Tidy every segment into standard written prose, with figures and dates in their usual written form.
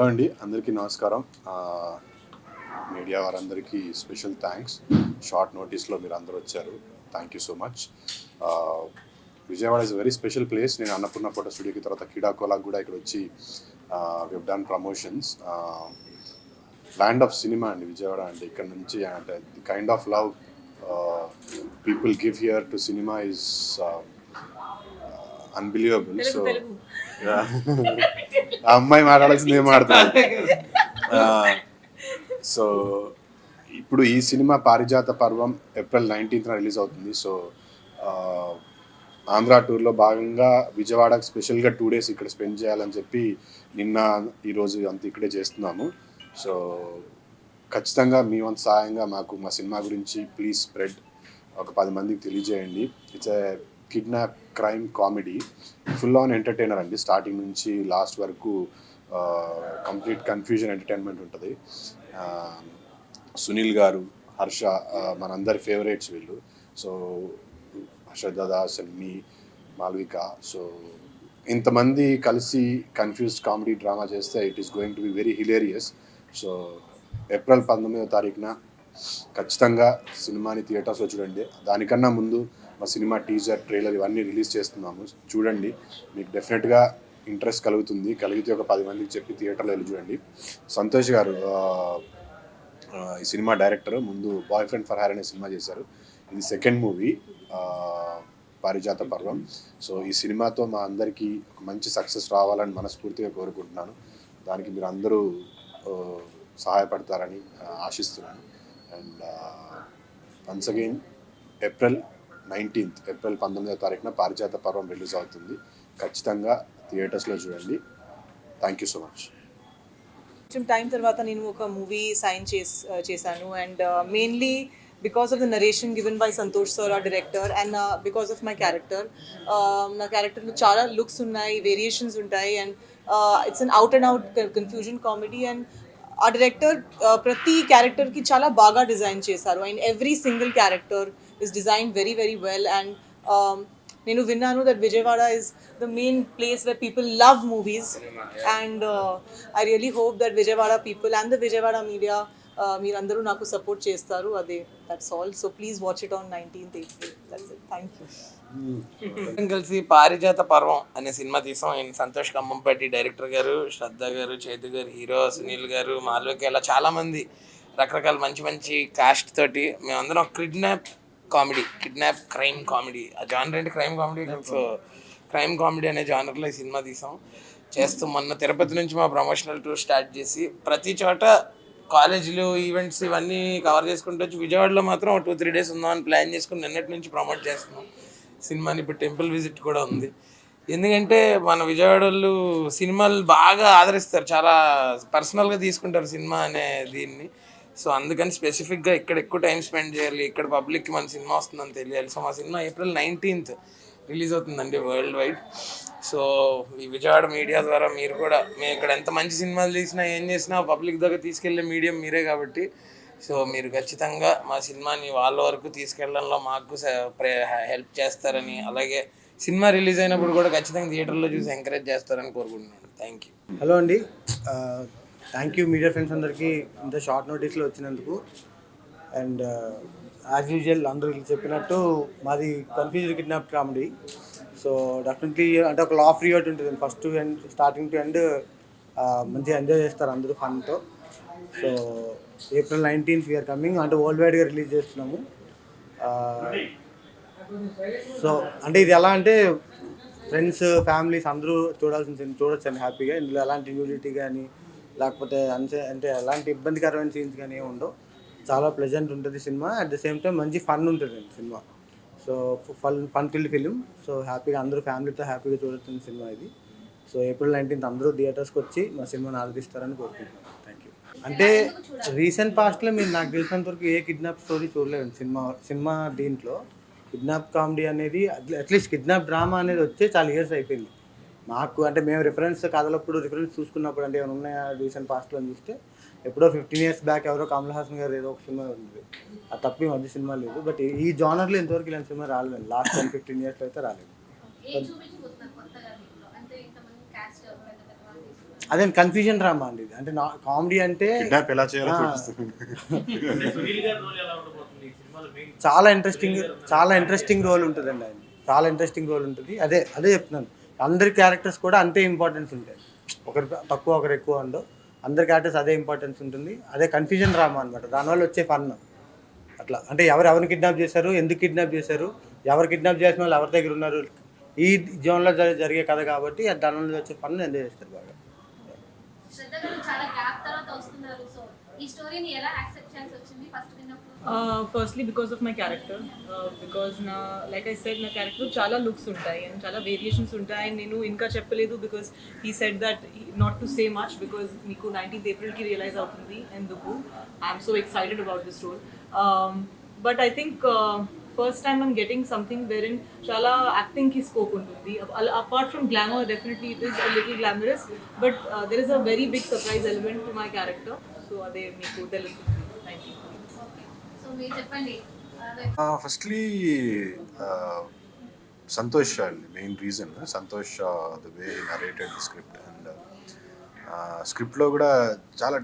అండి, అందరికీ నమస్కారం. మీడియా వారందరికీ స్పెషల్ థ్యాంక్స్. షార్ట్ నోటీస్లో మీరు అందరూ వచ్చారు. Thank you so much. Vijayawada is very special place. నేను అన్నపూర్ణ ఫోటో స్టూడియోకి తర్వాత క్రీడాకోలాకు కూడా ఇక్కడ వచ్చి we done promotions. Land of cinema అండి విజయవాడ అంటే. ఇక్కడ నుంచి అంటే the kind of love people give here to cinema is unbelievable. So ఆ అమ్మాయి మాట్లాడాల్సింది ఏం మాట్లాడుతుంది. సో ఇప్పుడు ఈ సినిమా పారిజాత పర్వం ఏప్రిల్ 19th రిలీజ్ అవుతుంది. సో ఆంధ్ర టూర్లో భాగంగా విజయవాడకు స్పెషల్గా 2 days ఇక్కడ స్పెండ్ చేయాలని చెప్పి నిన్న ఈరోజు అంత ఇక్కడే చేస్తున్నాము. సో ఖచ్చితంగా మీ వంతు సహాయంగా మాకు మా సినిమా గురించి ప్లీజ్ స్ప్రెడ్ ఒక 10 మందికి తెలియజేయండి. It's a kidnap crime comedy, full on entertainer అండి. స్టార్టింగ్ నుంచి లాస్ట్ వరకు కంప్లీట్ కన్ఫ్యూజన్ ఎంటర్టైన్మెంట్ ఉంటుంది. సునీల్ గారు, హర్ష మనందరి ఫేవరెట్స్ వీళ్ళు. So Harshad Das and me Malvika, so ఇంతమంది కలిసి కన్ఫ్యూజ్డ్ కామెడీ డ్రామా చేస్తే it is going to be very hilarious. So April 19వ ఖచ్చితంగా సినిమాని థియేటర్స్లో చూడండి. దానికన్నా ముందు మా సినిమా టీజర్, ట్రైలర్ ఇవన్నీ రిలీజ్ చేస్తున్నాము. చూడండి, మీకు డెఫినెట్గా ఇంట్రెస్ట్ కలుగుతుంది. కలిగితే ఒక 10 మందికి చెప్పి థియేటర్లో వెళ్ళి చూడండి. సంతోష్ గారు ఈ సినిమా డైరెక్టర్. ముందు బాయ్ ఫ్రెండ్ ఫర్ హైర్ అనే సినిమా చేశారు. ఇది సెకండ్ మూవీ పారిజాత పర్వం. సో ఈ సినిమాతో మా అందరికీ ఒక మంచి సక్సెస్ రావాలని మనస్ఫూర్తిగా కోరుకుంటున్నాను. దానికి మీరు అందరూ సహాయపడతారని ఆశిస్తున్నాను. And once again April 19th పారిజాత పర్వం రిలీజ్ అవుతుంది. ఖచ్చితంగా థియేటర్స్లో చూడండి. Thank you so much. కొంచెం టైం తర్వాత నేను ఒక మూవీ సైన్ చేశాను and mainly because of the narration given by Santosh sir, ఆ director, and because of my character. నా క్యారెక్టర్లో చాలా లుక్స్ ఉన్నాయి, వేరియేషన్స్ ఉంటాయి, and it's an out and out confusion comedy. And ఆ డైరెక్టర్ ప్రతి క్యారెక్టర్కి చాలా బాగా డిజైన్ చేశారు. And every single character is designed very very well. And nenu vinnanu that Vijayawada is the main place where people love movies. And I really hope that Vijayawada people and the Vijayawada media meerandaru naku support chestaru. Ade, that's all. So please watch it on 19th April. That's it. Thank you. కలిసి పారిజాత పర్వం అనే cinema తీసాం. ఆయన Santosh ఖమ్మంపేటి director గారు, శ్రద్ధ గారు, చేతు గారు హీరో, సునీల్ గారు, మాల్విక, ఇలా చాలామంది రకరకాల మంచి మంచి కాస్ట్ తోటి మేమందరం కిడ్నాప్ క్రైమ్ కామెడీ, ఆ జానర్ అంటే crime comedy. So crime comedy అనే జానర్లో ఈ సినిమా తీసాం. మొన్న తిరుపతి నుంచి మా ప్రమోషనల్ టూర్ స్టార్ట్ చేసి ప్రతి చోట కాలేజీలు, ఈవెంట్స్ ఇవన్నీ కవర్ చేసుకుంటూ వచ్చి విజయవాడలో మాత్రం 2-3 days ఉందామని ప్లాన్ చేసుకుని నిన్నటి నుంచి ప్రమోట్ చేస్తున్నాం సినిమాని. ఇప్పుడు టెంపుల్ విజిట్ కూడా ఉంది. ఎందుకంటే మన విజయవాడ వాళ్ళు సినిమాలు బాగా ఆదరిస్తారు, చాలా పర్సనల్గా తీసుకుంటారు సినిమా అనే దీన్ని. సో అందుకని స్పెసిఫిక్గా ఇక్కడ ఎక్కువ టైం స్పెండ్ చేయాలి, ఇక్కడ పబ్లిక్కి మన సినిమా వస్తుందని తెలియాలి. సో మా సినిమా ఏప్రిల్ 19th రిలీజ్ అవుతుందండి వరల్డ్ వైడ్. సో ఈ విజయవాడ మీడియా ద్వారా మీరు కూడా, మేము ఇక్కడ ఎంత మంచి సినిమాలు తీసినా ఏం చేసినా పబ్లిక్ దగ్గర తీసుకెళ్లే మీడియం మీరే కాబట్టి, సో మీరు ఖచ్చితంగా మా సినిమాని వాళ్ళ వరకు తీసుకెళ్లడంలో మాకు హెల్ప్ చేస్తారని, అలాగే సినిమా రిలీజ్ అయినప్పుడు కూడా ఖచ్చితంగా థియేటర్లో చూసి ఎంకరేజ్ చేస్తారని కోరుకుంటున్నాను. Thank you. హలో అండి, థ్యాంక్ యూ మీడియా ఫ్రెండ్స్ అందరికీ ఇంత షార్ట్ నోటీస్లో వచ్చినందుకు. అండ్ యాజ్ యూజువల్ అందరూ చెప్పినట్టు మాది confused kidnap comedy. So definitely అంటే ఒక లా ఫ్రీ అవుట్ ఉంటుంది, first to end, starting to end మంచిగా ఎంజాయ్ చేస్తారు అందరూ ఫన్తో. So April 19th we are coming, అంటే వరల్డ్ వైడ్గా రిలీజ్ చేస్తున్నాము. సో అంటే ఇది ఎలా అంటే ఫ్రెండ్స్, ఫ్యామిలీస్ అందరూ చూడొచ్చండి హ్యాపీగా. ఇందులో ఎలాంటి న్యూడిటీ కానీ లేకపోతే అంటే ఎలాంటి ఇబ్బందికరమైన సీన్స్ కానీ ఏమి ఉండవు. చాలా ప్లెజెంట్ ఉంటుంది cinema. At the same time మంచి ఫన్ ఉంటుంది cinema. So fun field film. So హ్యాపీగా అందరూ ఫ్యామిలీతో హ్యాపీగా చూడొచ్చిన సినిమా ఇది. సో ఏప్రిల్ 19th అందరూ థియేటర్స్కి వచ్చి మా సినిమాని ఆదరిస్తారని కోరుకుంటున్నాను. Thank you. అంటే రీసెంట్ పాస్ట్లో మీరు నాకు తెలిసినంతవరకు ఏ కిడ్నాప్ స్టోరీ చూడలేదు సినిమా దీంట్లో. కిడ్నాప్ కామెడీ అనేది, అట్లీస్ట్ కిడ్నాప్ డ్రామా అనేది వచ్చే చాలా ఇయర్స్ అయిపోయింది మాకు. అంటే మేము రిఫరెన్స్ చూసుకున్నప్పుడు అంటే ఏమైనా ఉన్నాయా రీసెంట్ పాస్ట్లో అని చూస్తే ఎప్పుడో 15 years బ్యాక్ ఎవరో కమల్ హాసన్ గారు ఏదో ఒక సినిమా ఉంది, అది తప్పి మధ్య సినిమా లేదు. బట్ ఈ జానర్లో ఇంతవరకు ఇలాంటి సినిమా రాలేదు. లాస్ట్ 10-15 years అయితే రాలేదు. అదే కన్ఫ్యూజన్ డ్రామా అండి ఇది. అంటే నా కామెడీ అంటే కిడ్నాప్ ఎలా చేయాలో ఆ. చూపిస్తుంది. చాలా ఇంట్రెస్టింగ్ రోల్ ఉంటుందండి ఆయన. చాలా ఇంట్రెస్టింగ్ రోల్ ఉంటుంది. అదే అదే చెప్తున్నాను, అందరి క్యారెక్టర్స్ కూడా అంతే ఇంపార్టెన్స్ ఉంటాయి. ఒకరు తక్కువ ఒకరు ఎక్కువ ఉండవు. అందరి క్యారెక్టర్స్ అదే ఇంపార్టెన్స్ ఉంటుంది. అదే కన్ఫ్యూజన్ డ్రామా అనమాట. దానివల్ల వచ్చే ఫన్ అట్లా. అంటే ఎవరిని కిడ్నాప్ చేశారు, ఎందుకు కిడ్నాప్ చేశారు, ఎవరు కిడ్నాప్ చేసిన వాళ్ళు ఎవరి దగ్గర ఉన్నారు, ఈ జోన్లో జరిగే కథ కాబట్టి దానివల్ల వచ్చే ఫన్ ఎంజాయ్ చేస్తారు బాగా. శ్రద్ధ గారు చాలా గ్యాప్ తర్వాత వస్తున్నారు. సో ఈ స్టోరీని ఎలా యాక్సెప్ట్ చేయాల్సి వచ్చింది ఫస్ట్ విన్నప్పుడు? Firstly, because of my character, because like I said, నా క్యారెక్టర్ చాలా లుక్స్ ఉంటాయి అండ్ చాలా వేరియేషన్స్ ఉంటాయి. నేను ఇంకా చెప్పలేదు because he said that not to say much because మీకు 19th ఏప్రిల్కి రియలైజ్ అవుతుంది ఎందుకు. I'm so excited about this role. But I think first time I'm getting something where in చాలా యాక్టింగ్కి స్కోప్ ఉంటుంది. Apart from glamour, definitely it is a little glamorous, but there is a very big surprise element to my character. So అదే మీకు తెలుస్తుంది. Thank you. So మీరు చెప్పండి. Firstly Santosh main reason. Santosh the way narrated script and స్క్రిప్ట్లో కూడా చాలా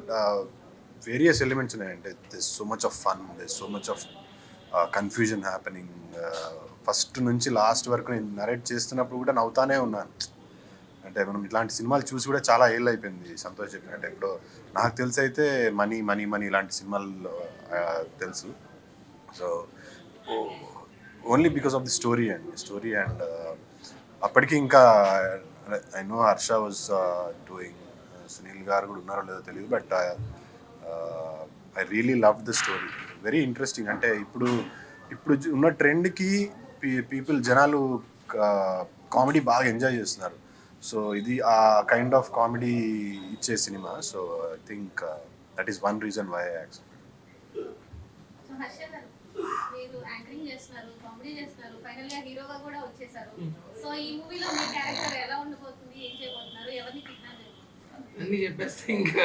various elements ఉన్నాయంటే this so much of fun, this so much of confusion happening. First నుంచి లాస్ట్ వరకు నేను నరేట్ చేస్తున్నప్పుడు కూడా నవ్వుతానే ఉన్నాను. అంటే మనం ఇలాంటి సినిమాలు చూసి కూడా చాలా ఏళ్ళు అయిపోయింది. సంతోష్ చెప్పినట్టు ఎప్పుడో నాకు తెలిసి అయితే మనీ మనీ మనీ ఇలాంటి సినిమాలు తెలుసు. So only because of the story and అప్పటికి ఇంకా I know Harsha was doing, Sunil గారు కూడా ఉన్నారో లేదో తెలియదు, but I really love the story. Very interesting. అంటే ఇప్పుడు ఉన్న ట్రెండ్కి జనాలు కామెడీ బాగా ఎంజాయ్ చేస్తున్నారు. సో ఇది ఆ కైండ్ ఆఫ్ కామెడీ ఇచ్చే సినిమా. So I think that is one reason why I accept. So Harsha garu, మీరు యాంకరింగ్ చేస్తున్నారు, కామెడీ చేస్తున్నారు, ఫైనల్ గా హీరోగా కూడా వచ్చేసారు. సో ఈ మూవీలో మీ క్యారెక్టర్ ఎలా ఉండబోతుంది, ఏం చేయబోతున్నారు, ఎవరిని కిడ్నాప్ చేయబోతున్నారు? అన్ని చెప్పేస్తే ఇంకా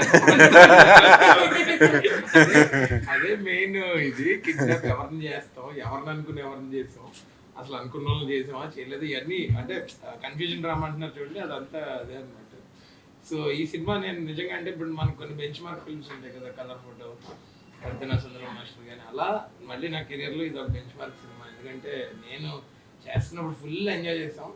అదే మెయిన్. ఇది కిడ్నాప్ ఎవరిని చేస్తాం, ఎవరిని అనుకుని ఎవరిని చేస్తాం, అసలు అనుకున్న వాళ్ళు చేసామా చేయలేదు, ఇవన్నీ అంటే కన్ఫ్యూజన్ డ్రామా అంటున్నారు చూడండి, అదంతా అదే అనమాట. సో ఈ సినిమా నేను నిజంగా అంటే ఇప్పుడు మనకు కొన్ని బెంచ్ మార్క్ ఫిల్మ్స్ ఉంటాయి కదా, కలర్ ఫోటో, కర్తన సుందరం మాస్టర్ కానీ, అలా మళ్ళీ నా కెరియర్లో ఇది ఒక బెంచ్ మార్క్ సినిమా. ఎందుకంటే నేను చేస్తున్నప్పుడు ఫుల్ ఎంజాయ్ చేస్తాం.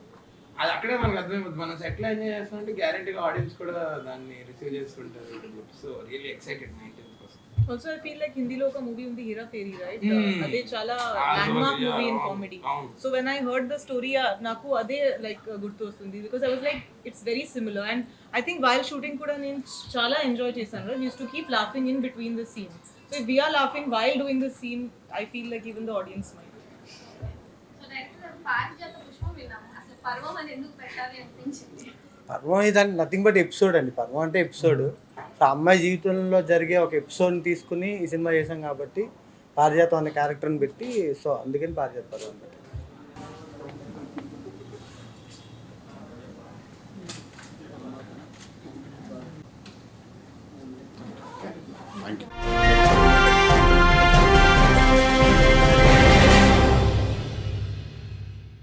అది అక్కడే మనకు అర్థమైపోతుంది, మనం సెట్లో ఎంజాయ్ చేస్తామంటే గ్యారెంటీగా ఆడియన్స్ కూడా దాన్ని రిసీవ్ చేసుకుంటారు. సో రియల్లీ ఎక్సైటెడ్ 19th కోసం. Also, I feel like Hindi lo ka movie undi Hera Fairy, right? Ade chala landmark movie in comedy. So when I heard the story, naku ade like gurtu vastundi because I was like, it's very similar. And I think while shooting kuda nenu chala enjoy chesanu. We used to keep laughing in between the scenes. So if we are laughing while doing the scene, I feel like even the audience might. So director పారిజాత పుష్పం విన్నాము. అసలు పర్వం అని ఎందుకు పెట్టాలి అనిపించింది? పర్వం ఇదంటే నథింగ్ బట్ ఎపిసోడ్ అండి. పర్వం అంటే ఎపిసోడ్. సో అమ్మాయి జీవితంలో జరిగే ఒక ఎపిసోడ్ని తీసుకుని ఈ సినిమా చేసాం కాబట్టి పారిజాతం అనే క్యారెక్టర్ని పెట్టి, సో అందుకని పారిజాత పర్వం పెట్టాం.